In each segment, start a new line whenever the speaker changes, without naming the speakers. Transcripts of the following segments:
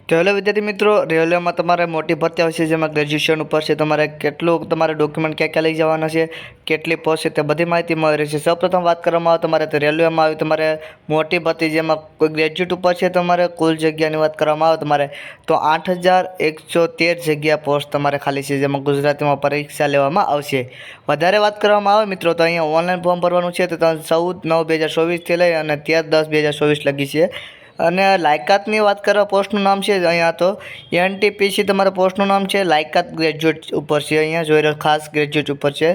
તો હેલો વિદ્યાર્થી મિત્રો, રેલવેમાં તમારે મોટી ભરતી આવશે જેમાં ગ્રેજ્યુએશન ઉપર છે. તમારે કેટલું તમારે ડોક્યુમેન્ટ ક્યાં ક્યાં લઈ જવાના છે, કેટલી પોસ્ટ છે, તે બધી માહિતી મળી રહેશે. સૌપ્રથમ વાત કરવામાં આવે તમારે તો રેલવેમાં આવી તમારે મોટી ભરતી જેમાં કોઈ ગ્રેજ્યુએટ ઉપર છે. તમારે કુલ જગ્યાની વાત કરવામાં આવે તમારે તો 8113 જગ્યા પોસ્ટ તમારે ખાલી છે જેમાં ગુજરાતીમાં પરીક્ષા લેવામાં આવશે. વધારે વાત કરવામાં આવે મિત્રો તો અહીંયા ઓનલાઈન ફોર્મ ભરવાનું છે તો 14/9/2024થી લઈ અને 13/10/2024 લગી છે. અને લાયકાતની વાત કરવા પોસ્ટનું નામ છે અહીંયા તો NTPC તમારા પોસ્ટનું નામ છે. લાયકાત ગ્રેજ્યુએટ ઉપર છે, અહીંયા જોઈ રહ્યો ખાસ ગ્રેજ્યુએટ ઉપર છે.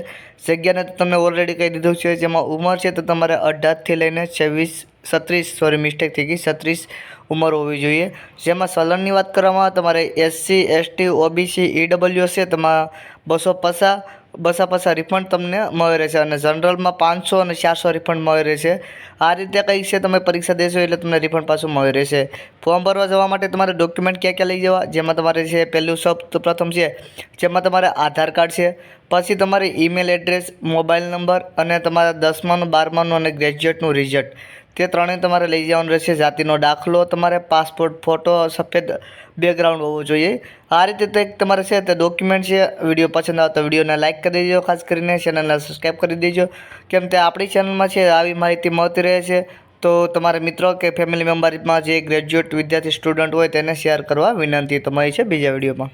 જગ્યાને તો તમને ઓલરેડી કહી દીધું છે. જેમાં ઉંમર છે તો તમારે 18થી લઈને 36 ઉંમર હોવી જોઈએ. જેમાં સલનની વાત કરવામાં આવે તમારે SC ST OBC EWS છે તેમાં 250 રિફંડ તમને મળી રહેશે અને જનરલમાં 500 અને 400 રિફંડ મળી રહેશે. આ રીતે કંઈક છે, તમે પરીક્ષા દેશો એટલે તમને રિફંડ પાછું મળી રહેશે. ફોર્મ ભરવા જવા માટે તમારે ડોક્યુમેન્ટ ક્યાં ક્યાં લઈ જવા, જેમાં તમારે છે પહેલું પ્રથમ છે જેમાં તમારે આધાર કાર્ડ છે, પછી તમારે ઈમેલ એડ્રેસ, મોબાઈલ નંબર અને તમારા 10માનું 12માનું અને ગ્રેજ્યુએટનું રિઝલ્ટ, તે ત્રણેય તમારે લઈ જવાનું રહેશે. જાતિનો દાખલો, તમારે પાસપોર્ટ ફોટો, સફેદ બેકગ્રાઉન્ડ હોવું જોઈએ. આ રીતે તમારે છે તે ડોક્યુમેન્ટ છે. વિડીયો પસંદ આવે તો વિડીયોને લાઇક કરી દેજો, ખાસ કરીને ચેનલને સબસ્ક્રાઈબ કરી દેજો, કેમ કે આપણી ચેનલમાં છે આવી માહિતી મળતી રહે છે. તો તમારા મિત્રો કે ફેમિલી મેમ્બરમાં જે ગ્રેજ્યુએટ વિદ્યાર્થી સ્ટુડન્ટ હોય તેને શેર કરવા વિનંતી. તો મળી છે બીજા વિડીયોમાં.